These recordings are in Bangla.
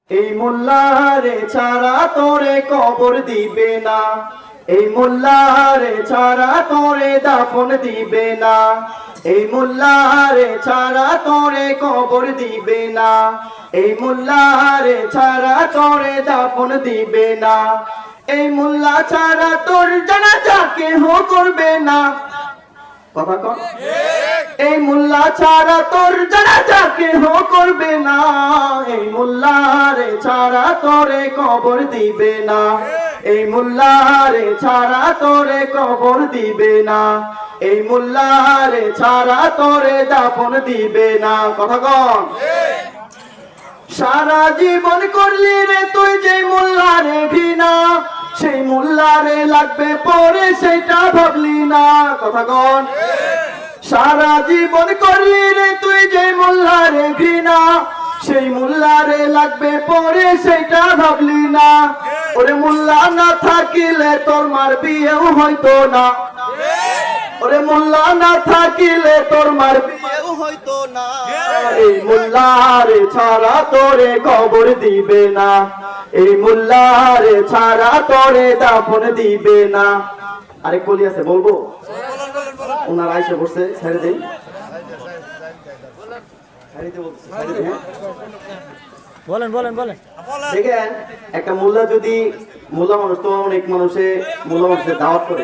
এই মোল্লারে ছাড়া তোরে কবর দিবে না, এই মোল্লারে ছাড়া তোরে দাফন দিবে না, এই মোল্লারে ছাড়া তোরে কবর দিবে না, এই মোল্লারে ছাড়া তোরে দাফন দিবে না, এই মোল্লা ছাড়া তোর জানাজা কেহ করবে না। কথা কর, এই মোল্লা ছাড়া তোর জানাজা কেহ করবে না, এই মোল্লারে ছাড়া তোরে কবর দিবে না, এই মোল্লারে ছাড়া তোরে কবর দিবে না, এই মোল্লারে ছাড়া তোরে দাফন দিবে না। কথা কন, সারা জীবন করলি রে তুই যে মোল্লারে ঘৃণা, সেই মোল্লারে লাগবে পরে সেটা ভাবলি না। কথা কন, সারা জীবন করলি রে তুই যে মোল্লারে ঘৃণা, সেই মোল্লারে লাগবে পরে সেটা ভাবলি না। ওরে মোল্লা না থাকিলে তোর মার বিয়েও হইতো না, ওরে মোল্লা না থাকিলে তোর মার বিয়েও হইতো না, এই মোল্লারে ছাড়া তোরে কবর দিবে না, এই মোল্লারে ছাড়া তোরে দাফন দিবে না। আরেক বলি আছে, বলবো? ওনার আইসে বসে ছেড়ে দেই, বলেন বলেন বলেন। দেখেন, একটা মোল্লা যদি, মোল্লা মানুষ তো অনেক মানুষে মোল্লা মানুষের দাওয়াত করে,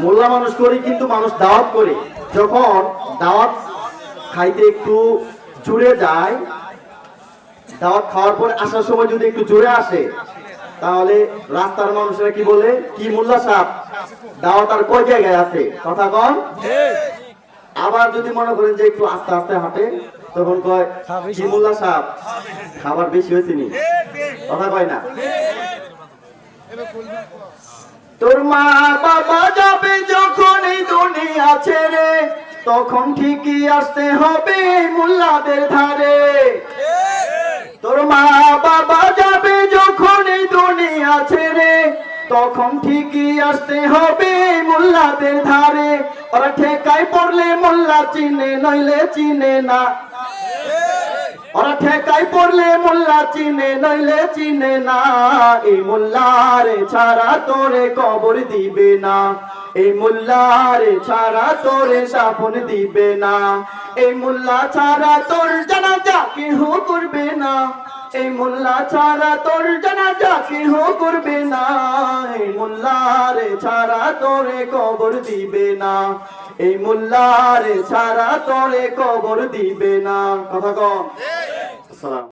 মোল্লা মানুষ করি কিন্তু মানুষ দাওয়াত করে, যখন দাওয়াত খাইতে একটু জুড়ে যায়, দাওয়াত খাওয়ার পর আসার সময় যদি একটু জোরে আসে, তাহলে রাস্তার মানুষেরা কি বলে, কি মোল্লা সাহেব দাওয়াত আর কয় জায়গায় আছে। কথা কন। আবার যদি মনে করেন যে একটু আস্তে আস্তে হাঁটে, তখন কয় কি মোল্লা সাহেব খাবার বেশি হয়েছে নি। কথা কয় না। তোর মা বাবা যাবে যখন এই দুনিয়া ছেড়ে, তখন ঠিকই আসতে হবে মোল্লাদের ধারে। তোর মা বাবা যাবে যখন এই দুনিয়া ছেড়ে, তখন ঠিকই আসতে হবে মোল্লাদের ধারে। ওরা ঠেকায় পড়লে মোল্লা চিনে, নইলে চিনে না, ওরা ঠেকায় পড়লে মোল্লা চিনে, নইলে চিনে না, এই মোল্লারে ছাড়া তোরে কবর দিবে না, এই মোল্লারে ছাড়া তোরে দাফন দিবে না, এই মোল্লা ছাড়া তোর জানাজা কেহ করবে না, এই মোল্লা ছাড়া তোর জানাজা কেহ করবে না, এই মোল্লারে ছাড়া তোরে কবর দিবে না, এই মোল্লারে ছাড়া তোরে কবর দিবে না। কথা কম। আসসালাম।